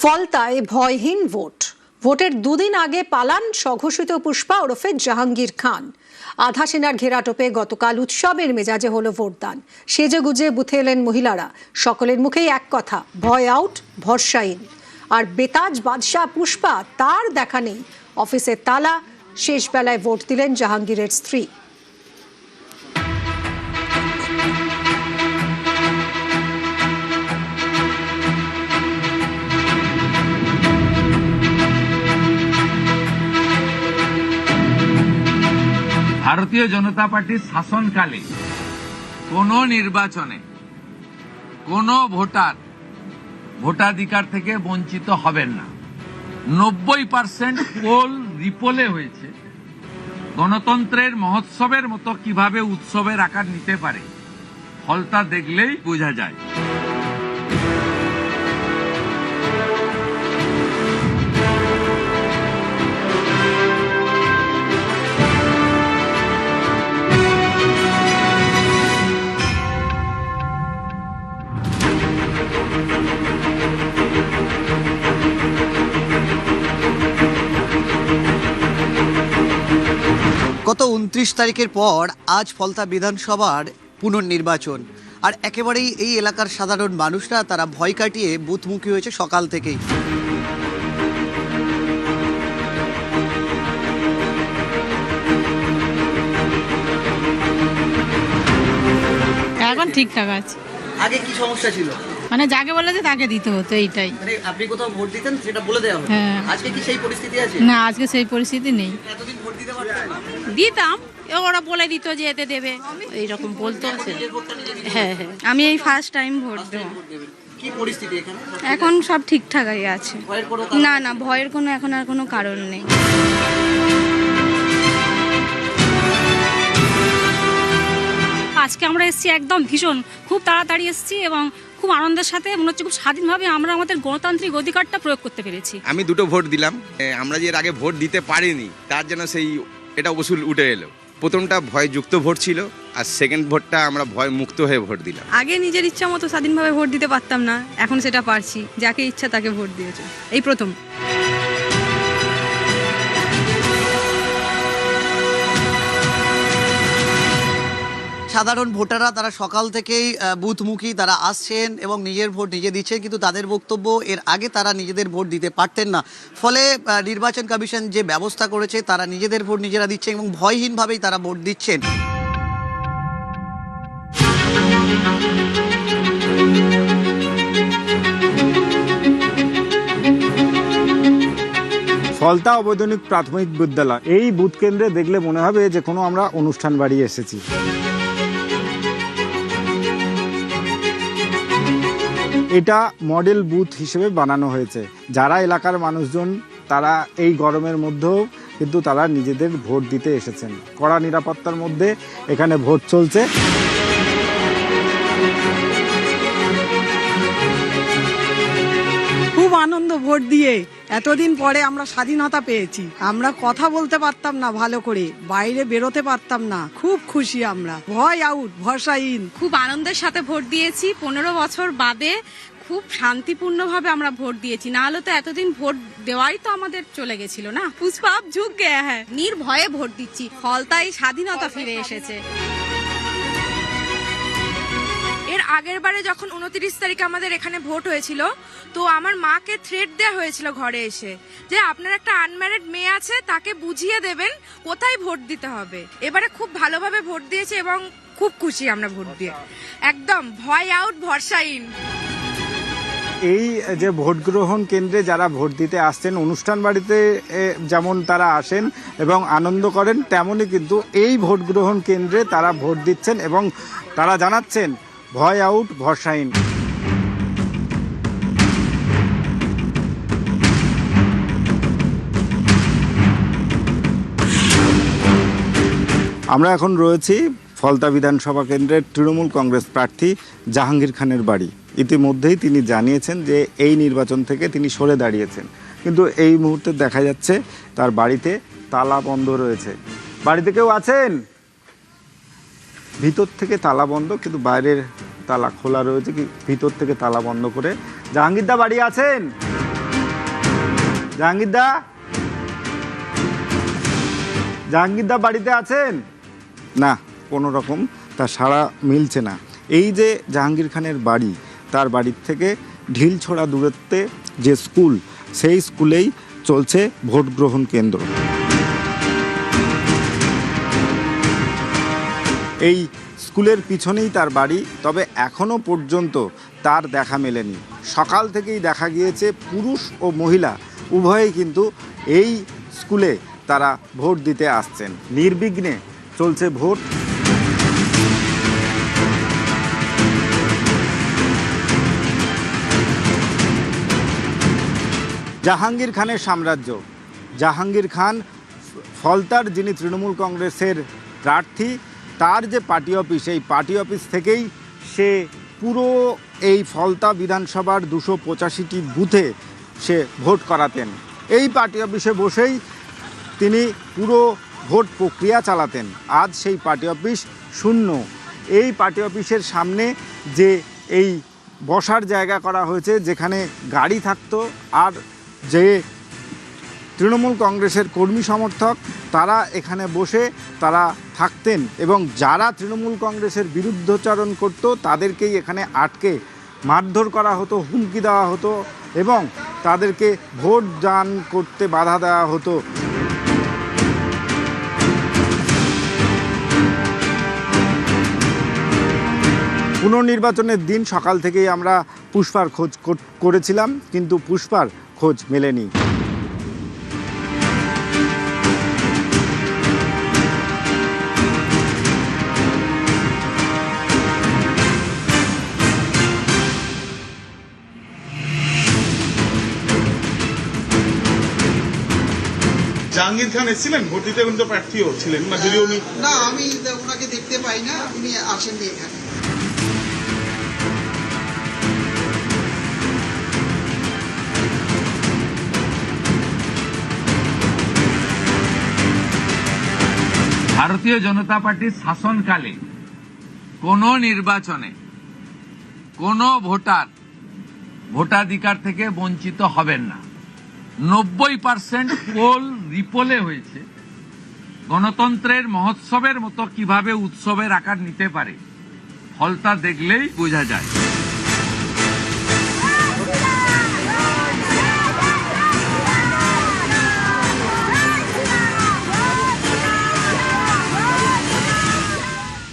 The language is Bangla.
ফলতায় ভয়হীন ভোট। ভোটের দুদিন আগে পালান স্বঘোষিত পুষ্পা ওরফে জাহাঙ্গীর খান। আধা সেনার ঘেরাটোপে গতকাল উৎসবের মেজাজে হলো ভোটদান। সেজেগুজে বুথে এলেন মহিলারা। সকলের মুখেই এক কথা, ভয় আউট, ভরসা ইন। আর বেতাজ বাদশাহ পুষ্পা, তার দেখা নেই। অফিসের তালা, শেষ বেলায় ভোট দিলেন জাহাঙ্গীরের স্ত্রী। ভারতীয় জনতা পার্টির শাসনকালে কোন নির্বাচনে কোন ভোটাধিকার থেকে বঞ্চিত হবেন না। 90% পোল রিপোলে হয়েছে। গণতন্ত্রের মহোৎসবের মতো কিভাবে উৎসবের আকার নিতে পারে ফলটা দেখলেই বোঝা যায়। গত 29 তারিখের পর আজ ফলতা বিধানসভার পুনর্নির্বাচন। আর একেবারেই এই এলাকার সাধারণ মানুষরা তারা ভয় কাটিয়ে বুথমুখী হয়েছে সকাল থেকেই। এখন ঠিকঠাক আছে। আগে কি সমস্যা ছিল? মানে যাকে বলে যে তাকে দিতে হতো, এইটাই। মানে আপনি কোথাও ভোট দিতেন সেটা বলে দেওয়া হতো। হ্যাঁ। আজকে কি সেই পরিস্থিতি আছে? না, আজকে সেই পরিস্থিতি নেই। এতদিন ভোট দিতে পারতেন না? দিতাম, ওরা বলে দিত যে এতে দেবে, এইরকম বলতো। হ্যাঁ, আমি এই ফার্স্ট টাইম ভোট দেবো। কি পরিস্থিতি এখানে? এখন সব ঠিকঠাকই আছে। ভয়ের কোনো না, ভয়ের কোনো এখন আর কোনো কারণ নেই। আজকে আমরা এসেছি একদম ভীষণ, খুব তাড়াতাড়ি এসেছি এবং খুব আনন্দের সাথে, মনে হচ্ছে খুব স্বাধীনভাবে আমরা আমাদের গণতান্ত্রিক অধিকারটা প্রয়োগ করতে পেরেছি। আমি দুটো ভোট দিলাম। আমরা যে এর আগে ভোট দিতে পারিনি তার জন্য এটা উসুল উঠে এলো। প্রথমটা ভয়যুক্ত ভোট ছিল, আর সেকেন্ড ভোটটা আমরা ভয় মুক্ত হয়ে ভোট দিলাম। আগে নিজের ইচ্ছা মতো স্বাধীনভাবে ভোট দিতে পারতাম না, এখন সেটা পারছি। যাকে ইচ্ছা তাকে ভোট দিয়েছে, এই প্রথম। সাধারণ ভোটাররা তারা সকাল থেকেই বুথমুখী, তারা আসছেন এবং নিজের ভোট নিজে দিচ্ছেন। কিন্তু তাদের বক্তব্য, এর আগে তারা নিজেদের ভোট দিতে পারতেন না। ফলে নির্বাচন কমিশন যে ব্যবস্থা করেছে, তারা নিজেদের ভোট নিজেরা দিচ্ছেন এবং ভয়হীনভাবেই তারা ভোট দিচ্ছেন। ফলতা অবৈতনিক প্রাথমিক বিদ্যালয়, এই বুথ কেন্দ্রে দেখলে মনে হবে যে কোনো আমরা অনুষ্ঠান বাড়ি এসেছি। এটা মডেল বুথ হিসেবে বানানো হয়েছে। যারা এলাকার মানুষজন, তারা এই গরমের মধ্যেও কিন্তু তারা নিজেদের ভোট দিতে এসেছেন। কড়া নিরাপত্তার মধ্যে এখানে ভোট চলছে। খুব আনন্দ ভোট দিয়ে। এতদিন পরে আমরা স্বাধীনতা পেয়েছি। আমরা কথা বলতে পারতাম না ভালো করে, বাইরে বেরোতে পারতাম না। খুব খুশি আমরা। ভয় আউট, ভরসা ইন। খুব আনন্দের সাথে ভোট দিয়েছি। 15 বছর বাদে খুব শান্তিপূর্ণভাবে আমরা ভোট দিয়েছি। না হলে তো এতদিন ভোট দেওয়াই তো আমাদের চলে গেছিল না। পুষ্পা আপ ঝুঁক গে হ্যাঁ, নির্ভয়ে ভোট দিচ্ছি। ফলতায় স্বাধীনতা ফিরে এসেছে। এর আগের বারে যখন 29 তারিখে আমাদের এখানে ভোট হয়েছিল, তো আমার মাকে থ্রেট দেওয়া হয়েছিল ঘরে এসে, যে আপনার একটা আনম্যারিড মেয়ে আছে, তাকে বুঝিয়ে দেবেন কোথায় ভোট দিতে হবে। এবারে খুব ভালোভাবে ভোট দিয়েছে এবং খুব খুশি আমরা ভোট দিয়ে। একদম ভয় আউট, ভরসা ইন। এই যে ভোট গ্রহণ কেন্দ্রে যারা ভোট দিতে আসছেন, অনুষ্ঠান বাড়িতে যেমন তারা আসেন এবং আনন্দ করেন, তেমনই কিন্তু এই ভোট গ্রহণ কেন্দ্রে তারা ভোট দিচ্ছেন এবং তারা জানাচ্ছেন ভয় আউট, ভরসা ইন। আমরা এখন রয়েছি ফলতা বিধানসভা কেন্দ্রের তৃণমূল কংগ্রেস প্রার্থী জাহাঙ্গীর খানের বাড়ি। ইতিমধ্যেই তিনি জানিয়েছেন যে এই নির্বাচন থেকে তিনি সরে দাঁড়িয়েছেন, কিন্তু এই মুহূর্তে দেখা যাচ্ছে তার বাড়িতে তালা বন্ধ রয়েছে। বাড়িতে কেউ আছেন? ভিতর থেকে তালা বন্ধ, কিন্তু বাইরের তালা খোলা রয়েছে। কি ভিতর থেকে তালা বন্ধ করে জাহাঙ্গীরদা বাড়ি আছেন? জাহাঙ্গীরদা, জাহাঙ্গীরদা বাড়িতে আছেন? না, কোনো রকম তার সাড়া মিলছে না। এই যে জাহাঙ্গীর খানের বাড়ি, তার বাড়ির থেকে ঢিল ছোড়া দূরত্বে যে স্কুল, সেই স্কুলেই চলছে ভোট গ্রহণ কেন্দ্র। এই স্কুলের পিছনেই তার বাড়ি, তবে এখনও পর্যন্ত তার দেখা মেলেনি। সকাল থেকেই দেখা গিয়েছে পুরুষ ও মহিলা উভয়েই কিন্তু এই স্কুলে তারা ভোট দিতে আসছেন। নির্বিঘ্নে চলছে ভোট। জাহাঙ্গীর খানের সাম্রাজ্য। জাহাঙ্গীর খান ফলতার, যিনি তৃণমূল কংগ্রেসের প্রার্থী, তার যে পার্টি অফিস, এই পার্টি অফিস থেকেই সে পুরো এই ফলতা বিধানসভার 285টি বুথে সে ভোট করাতেন। এই পার্টি অফিসে বসেই তিনি পুরো ভোট প্রক্রিয়া চালাতেন। আজ সেই পার্টি অফিস শূন্য। এই পার্টি অফিসের সামনে যে এই বসার জায়গা করা হয়েছে, যেখানে গাড়ি থাকতো, আর যে তৃণমূল কংগ্রেসের কর্মী সমর্থক তারা এখানে বসে তারা থাকতেন, এবং যারা তৃণমূল কংগ্রেসের বিরুদ্ধচারণ করত তাদেরকেই এখানে আটকে মারধর করা হতো, হুমকি দেওয়া হতো এবং তাদেরকে ভোট দান করতে বাধা দেওয়া হতো। পুনর্নির্বাচনের দিন সকাল থেকেই আমরা পুষ্পার খোঁজ করেছিলাম, কিন্তু পুষ্পার খোঁজ মেলেনি। জাহাঙ্গীর খান এসেছিলেন ভোট দিতে, কিন্তু প্রার্থীও ছিলেন না, যদি উনি না, আমি ওনাকে দেখতে পাই না, উনি আসেননি এখানে। ভারতীয় জনতা পার্টির শাসনকালে কোনো নির্বাচনে কোনো ভোটার ভোটাধিকার থেকে বঞ্চিত হবেন না। 90% পোল রিপোলে হয়েছে। গণতন্ত্রের মহোৎসবের মতো কিভাবে উৎসবের আকার নিতে পারে, ফলতা দেখলেই বোঝা যায়।